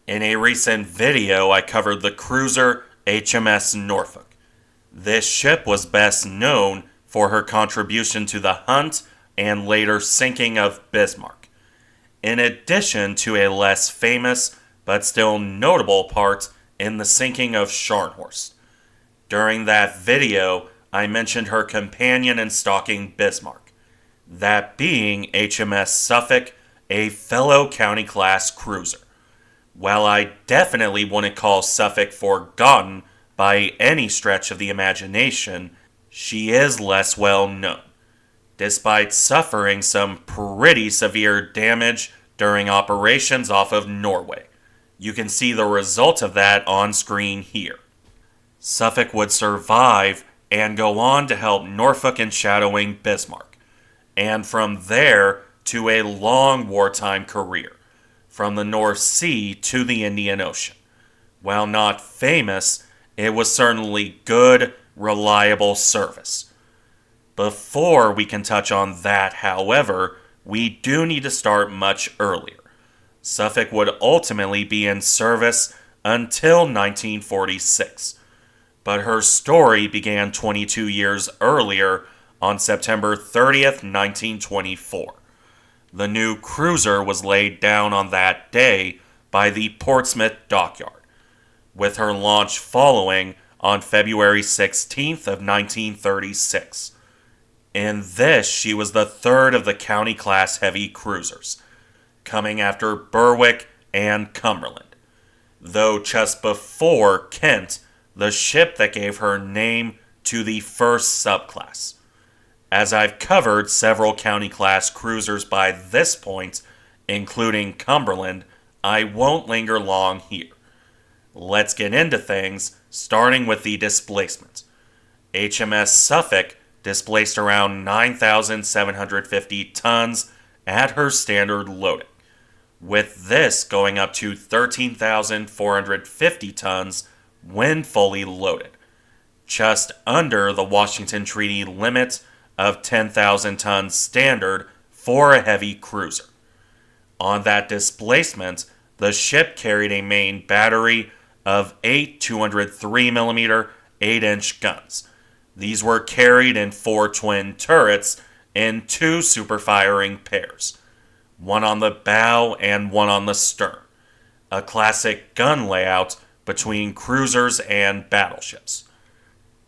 In a recent video, I covered the cruiser HMS Norfolk. This ship was best known for her contribution to the hunt and later sinking of Bismarck, in addition to a less famous but still notable part in the sinking of Scharnhorst. During that video, I mentioned her companion in stalking Bismarck, that being HMS Suffolk, a fellow county-class cruiser. While I definitely wouldn't call Suffolk forgotten by any stretch of the imagination, she is less well known, despite suffering some pretty severe damage during operations off of Norway. You can see the result of that on screen here. Suffolk would survive and go on to help Norfolk in shadowing Bismarck, and from there to a long wartime career, from the North Sea to the Indian Ocean. While not famous, it was certainly good, reliable service. Before we can touch on that, however, we do need to start much earlier. Suffolk would ultimately be in service until 1946, but her story began 22 years earlier on September 30th, 1924. The new cruiser was laid down on that day by the Portsmouth dockyard, with her launch following on February 16th of 1936. In this, she was the third of the county-class heavy cruisers, coming after Berwick and Cumberland, though just before Kent, the ship that gave her name to the first subclass. As I've covered several county-class cruisers by this point, including Cumberland, I won't linger long here. Let's get into things, starting with the displacement. HMS Suffolk displaced around 9,750 tons at her standard loading, with this going up to 13,450 tons when fully loaded, just under the Washington Treaty limit of 10,000 tons standard for a heavy cruiser. On that displacement, the ship carried a main battery of 8 203mm 8-inch guns. These were carried in 4 twin turrets in 2 super-firing pairs, one on the bow and one on the stern, a classic gun layout between cruisers and battleships.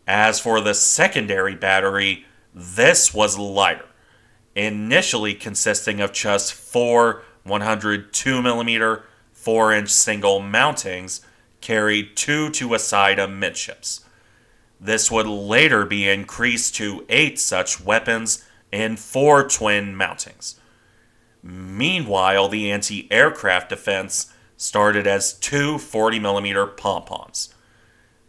As for the secondary battery, this was lighter, initially consisting of just 4 102mm 4-inch single mountings carried 2 to a side amidships. This would later be increased to 8 such weapons in 4 twin mountings. Meanwhile, the anti-aircraft defense started as 2 40mm pom-poms.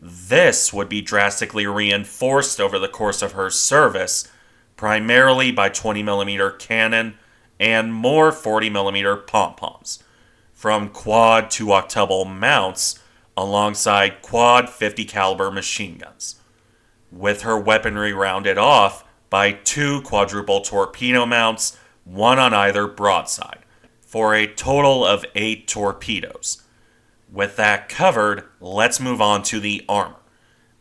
This would be drastically reinforced over the course of her service, primarily by 20mm cannon and more 40mm pom-poms, from quad to octuple mounts, alongside quad 50 caliber machine guns, with her weaponry rounded off by 2 quadruple torpedo mounts, one on either broadside, for a total of 8 torpedoes. With that covered, let's move on to the armor.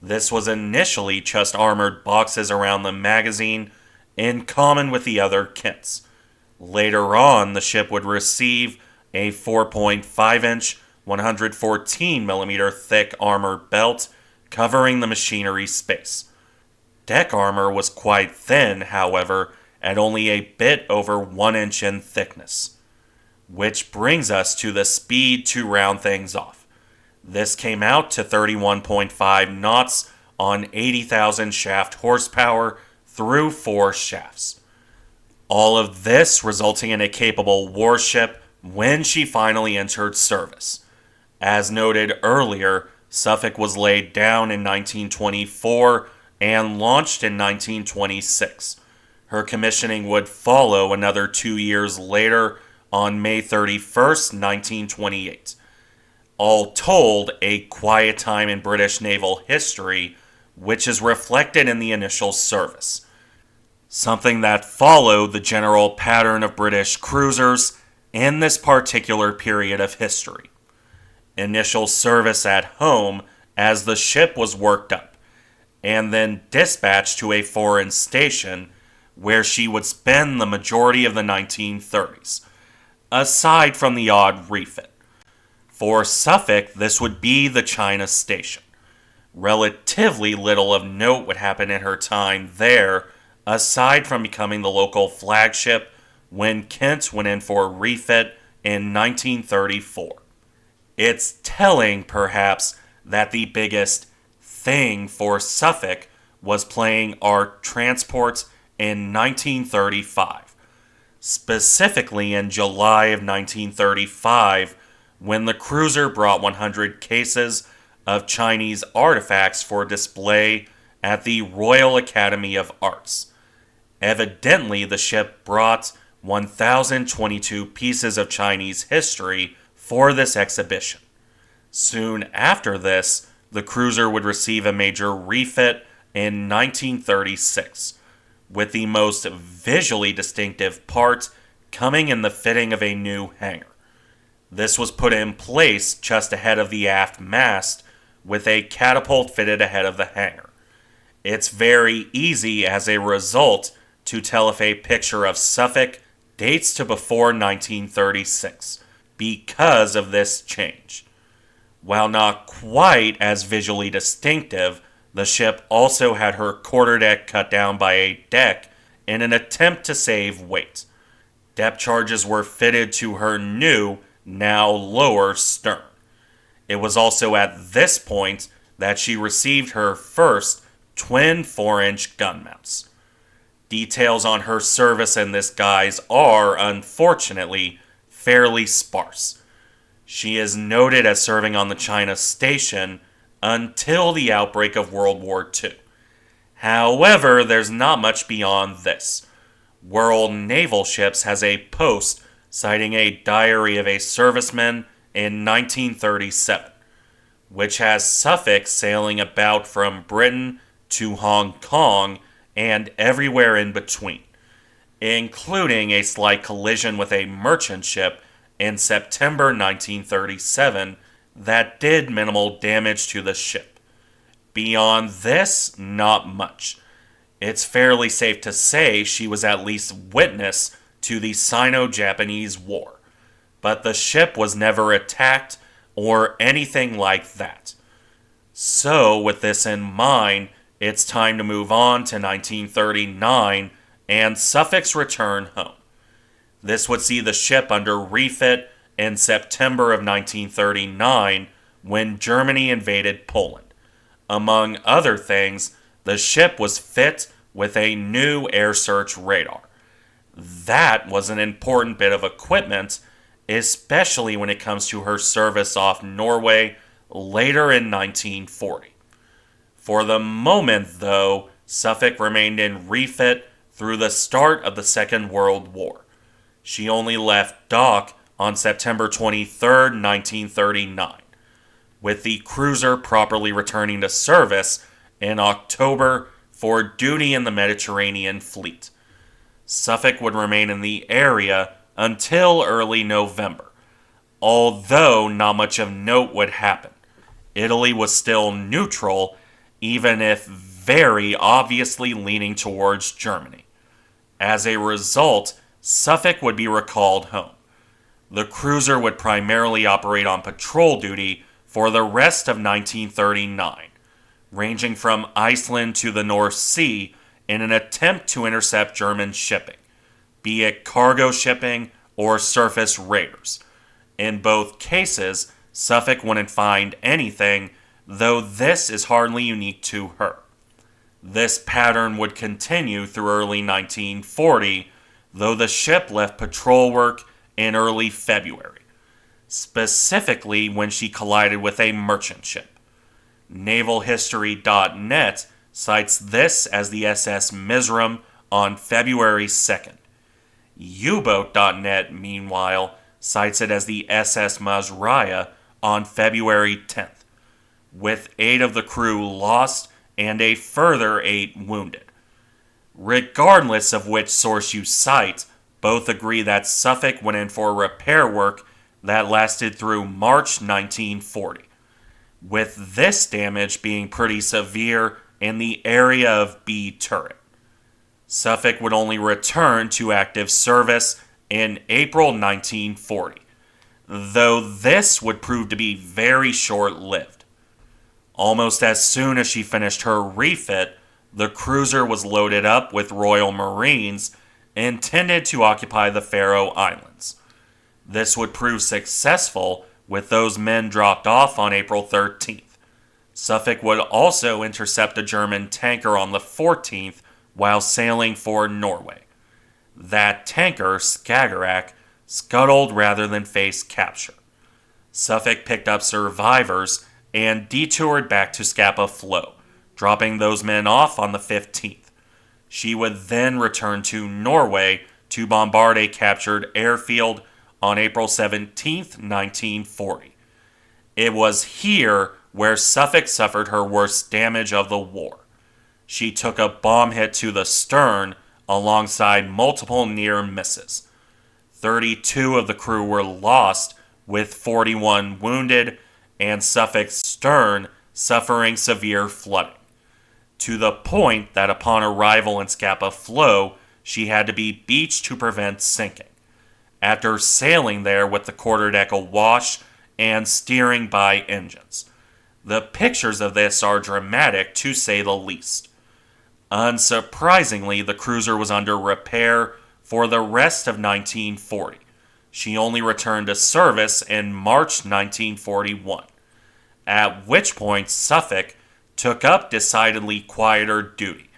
This was initially just armored boxes around the magazine, in common with the other kits. Later on, the ship would receive a 4.5-inch, 114mm thick armor belt covering the machinery space. Deck armor was quite thin, however, at only a bit over 1 inch in thickness. Which brings us to the speed to round things off. This came out to 31.5 knots on 80,000 shaft horsepower through 4 shafts. All of this resulting in a capable warship when she finally entered service. As noted earlier, Suffolk was laid down in 1924 and launched in 1926. Her commissioning would follow another 2 years later on May 31st, 1928. All told, a quiet time in British naval history, which is reflected in the initial service. Something that followed the general pattern of British cruisers in this particular period of history. initial service at home as the ship was worked up, and then dispatched to a foreign station where she would spend the majority of the 1930s, aside from the odd refit. For Suffolk, this would be the China station. Relatively little of note would happen in her time there, aside from becoming the local flagship when Kent went in for a refit in 1934. It's telling, perhaps, that the biggest thing for Suffolk was playing our transports in 1935, specifically in July of 1935, when the cruiser brought 100 cases of Chinese artifacts for display at the Royal Academy of Arts. Evidently, the ship brought 1,022 pieces of Chinese history for this exhibition. Soon after this, the cruiser would receive a major refit in 1936, with the most visually distinctive part coming in the fitting of a new hangar. This was put in place just ahead of the aft mast, with a catapult fitted ahead of the hangar. It's very easy, as a result, to tell if a picture of Suffolk dates to before 1936 because of this change. While not quite as visually distinctive, the ship also had her quarterdeck cut down by a deck in an attempt to save weight. Depth charges were fitted to her new, now lower stern. It was also at this point that she received her first twin 4-inch gun mounts. Details on her service in this guise are, unfortunately, fairly sparse. She is noted as serving on the China station until the outbreak of World War II. However, there's not much beyond this. World Naval Ships has a post citing a diary of a serviceman in 1937, which has Suffolk sailing about from Britain to Hong Kong and everywhere in between, including a slight collision with a merchant ship in September 1937 that did minimal damage to the ship. Beyond this, not much. It's fairly safe to say she was at least witness to the Sino-Japanese War, but the ship was never attacked or anything like that. So, with this in mind, it's time to move on to 1939 and Suffolk's return home. This would see the ship under refit in September of 1939 when Germany invaded Poland. Among other things, the ship was fit with a new air search radar. That was an important bit of equipment, especially when it comes to her service off Norway later in 1940. For the moment, though, Suffolk remained in refit through the start of the Second World War. She only left dock on September 23, 1939, with the cruiser properly returning to service in October for duty in the Mediterranean Fleet. Suffolk would remain in the area until early November, although not much of note would happen. Italy was still neutral, even if very obviously leaning towards Germany. As a result, Suffolk would be recalled home. The cruiser would primarily operate on patrol duty for the rest of 1939, ranging from Iceland to the North Sea in an attempt to intercept German shipping, be it cargo shipping or surface raiders. In both cases, Suffolk wouldn't find anything, though this is hardly unique to her. This pattern would continue through early 1940, though the ship left patrol work in early February, specifically when she collided with a merchant ship. NavalHistory.net cites this as the SS Mizram on February 2nd. U-Boat.net, meanwhile, cites it as the SS Mazraya on February 10th, with 8 of the crew lost and a further 8 wounded. Regardless of which source you cite, both agree that Suffolk went in for repair work that lasted through March 1940, with this damage being pretty severe in the area of B turret. Suffolk would only return to active service in April 1940, though this would prove to be very short-lived. Almost as soon as she finished her refit, the cruiser was loaded up with Royal Marines intended to occupy the Faroe Islands. This would prove successful with those men dropped off on April 13th. Suffolk would also intercept a German tanker on the 14th while sailing for Norway. That tanker, Skagerrak, scuttled rather than face capture. Suffolk picked up survivors and detoured back to Scapa Flow, dropping those men off on the 15th. She would then return to Norway to bombard a captured airfield on April 17th, 1940. It was here where Suffolk suffered her worst damage of the war. She took a bomb hit to the stern alongside multiple near misses. 32 of the crew were lost, with 41 wounded, and Suffolk's stern suffering severe flooding, to the point that upon arrival in Scapa Flow, she had to be beached to prevent sinking, after sailing there with the quarterdeck awash and steering by engines. The pictures of this are dramatic, to say the least. Unsurprisingly, the cruiser was under repair for the rest of 1940. She only returned to service in March 1941, at which point Suffolk took up decidedly quieter duty,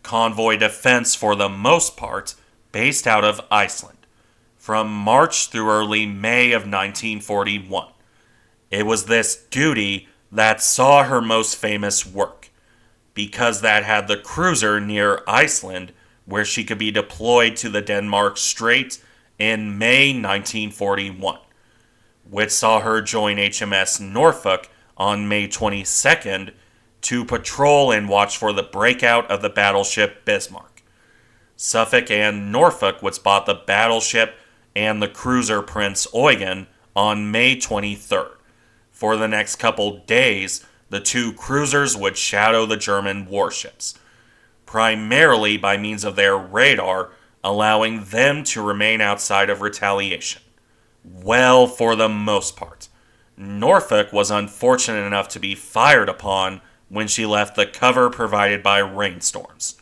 convoy defense for the most part, based out of Iceland, from March through early May of 1941. It was this duty that saw her most famous work, because that had the cruiser near Iceland, where she could be deployed to the Denmark Strait in May 1941, which saw her join HMS Norfolk on May 22nd to patrol and watch for the breakout of the battleship Bismarck. Suffolk and Norfolk would spot the battleship and the cruiser Prince Eugen on May 23rd. For the next couple days, the two cruisers would shadow the German warships, primarily by means of their radar, allowing them to remain outside of retaliation. Well, for the most part. Norfolk was unfortunate enough to be fired upon when she left the cover provided by rainstorms.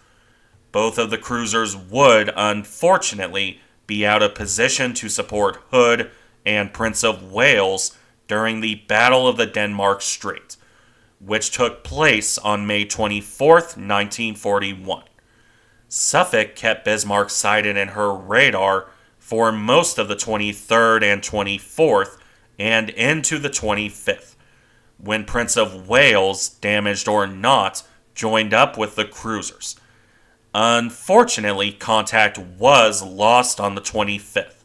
Both of the cruisers would, unfortunately, be out of position to support Hood and Prince of Wales during the Battle of the Denmark Strait, which took place on May 24th, 1941. Suffolk kept Bismarck sighted in her radar for most of the 23rd and 24th and into the 25th, when Prince of Wales, damaged or not, joined up with the cruisers. Unfortunately, contact was lost on the 25th.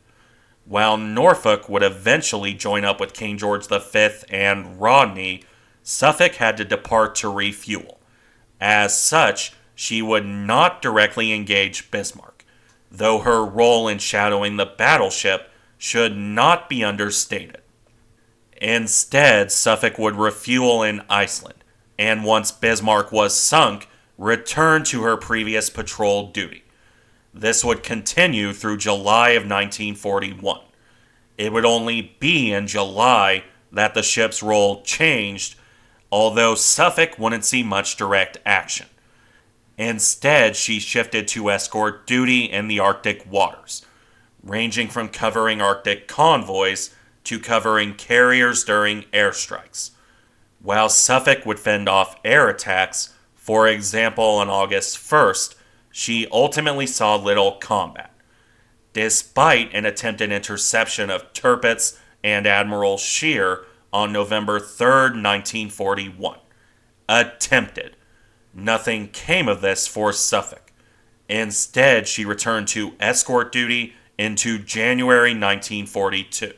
While Norfolk would eventually join up with King George V and Rodney, Suffolk had to depart to refuel. As such, she would not directly engage Bismarck, though her role in shadowing the battleship should not be understated. Instead, Suffolk would refuel in Iceland, and once Bismarck was sunk, return to her previous patrol duty. This would continue through July of 1941. It would only be in July that the ship's role changed, although Suffolk wouldn't see much direct action. Instead, she shifted to escort duty in the Arctic waters, ranging from covering Arctic convoys to covering carriers during airstrikes. While Suffolk would fend off air attacks, for example on August 1st, she ultimately saw little combat, despite an attempted interception of Tirpitz and Admiral Scheer on November 3rd, 1941. Attempted. Nothing came of this for Suffolk. Instead, she returned to escort duty into January 1942,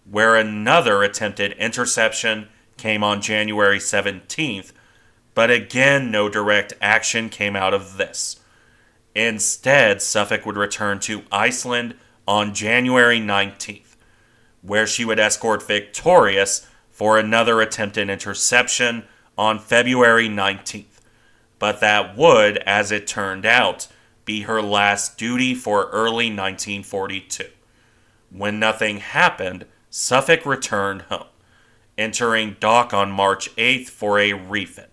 where another attempted interception came on January 17th, but again no direct action came out of this. Instead, Suffolk would return to Iceland on January 19th, where she would escort Victorious for another attempted interception on February 19th. But that would, as it turned out, be her last duty for early 1942. When nothing happened, Suffolk returned home, entering dock on March 8th for a refit,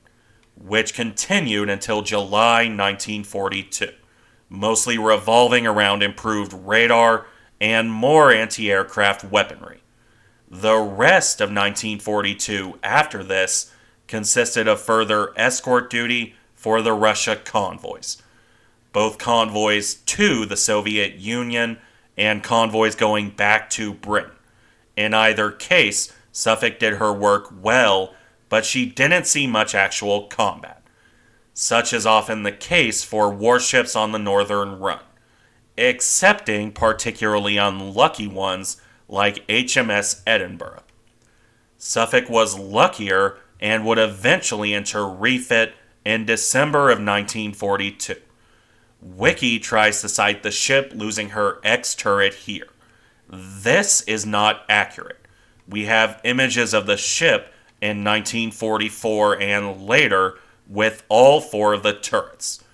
which continued until July 1942, mostly revolving around improved radar and more anti-aircraft weaponry. The rest of 1942 after this consisted of further escort duty for the Russia convoys, both convoys to the Soviet Union and convoys going back to Britain. In either case, Suffolk did her work well, but she didn't see much actual combat. Such is often the case for warships on the Northern Run, excepting particularly unlucky ones like HMS Edinburgh. Suffolk was luckier and would eventually enter refit in December of 1942. Wiki tries to cite the ship losing her X-turret here. This is not accurate. We have images of the ship in 1944 and later with all 4 of the turrets.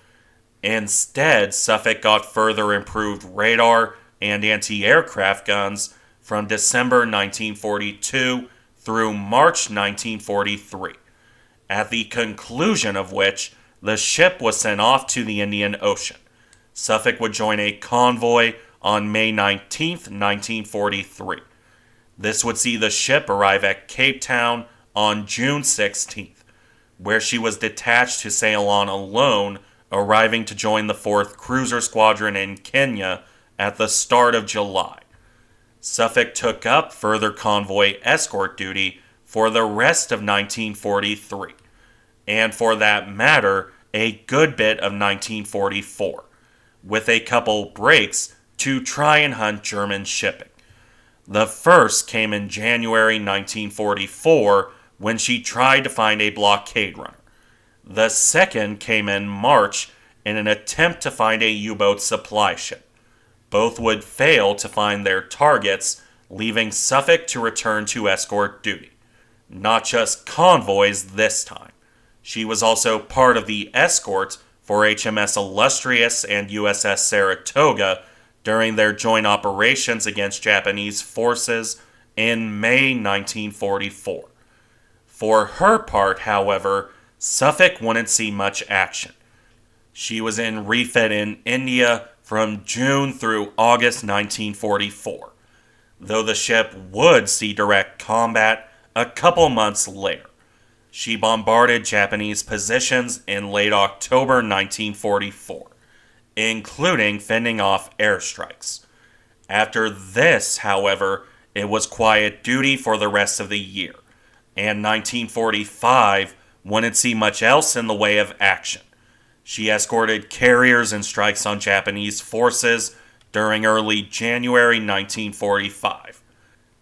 Instead, Suffolk got further improved radar and anti-aircraft guns from December 1942 through March 1943, at the conclusion of which the ship was sent off to the Indian Ocean. Suffolk would join a convoy on May 19, 1943. This would see the ship arrive at Cape Town on June 16th, where she was detached to sail on alone, arriving to join the 4th Cruiser Squadron in Kenya at the start of July. Suffolk took up further convoy escort duty for the rest of 1943, and for that matter, a good bit of 1944, with a couple breaks to try and hunt German shipping. The first came in January 1944 when she tried to find a blockade runner. The second came in March in an attempt to find a U-boat supply ship. Both would fail to find their targets, leaving Suffolk to return to escort duty. Not just convoys this time. She was also part of the escort for HMS Illustrious and USS Saratoga during their joint operations against Japanese forces in May 1944. For her part, however, Suffolk wouldn't see much action. She was in refit in India from June through August 1944, though the ship would see direct combat a couple months later. She bombarded Japanese positions in late October 1944, including fending off airstrikes. After this, however, it was quiet duty for the rest of the year, and 1945 wouldn't see much else in the way of action. She escorted carriers and strikes on Japanese forces during early January 1945.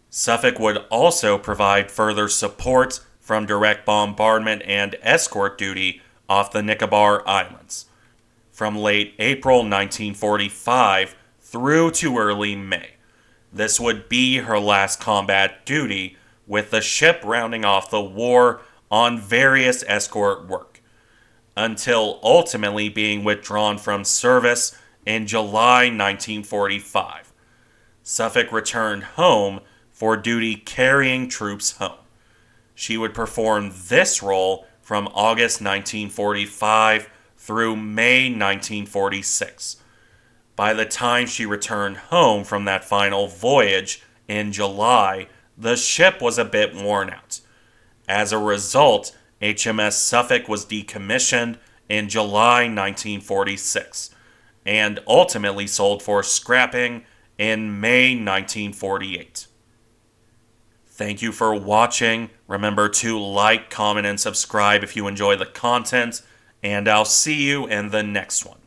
Suffolk would also provide further support from direct bombardment and escort duty off the Nicobar Islands, from late April 1945 through to early May. This would be her last combat duty, with the ship rounding off the war on various escort work, until ultimately being withdrawn from service in July 1945. Suffolk returned home for duty carrying troops home. She would perform this role from August 1945 through May 1946. By the time she returned home from that final voyage in July, the ship was a bit worn out. As a result, HMS Suffolk was decommissioned in July 1946 and ultimately sold for scrapping in May 1948. Thank you for watching. Remember to like, comment, and subscribe if you enjoy the content, and I'll see you in the next one.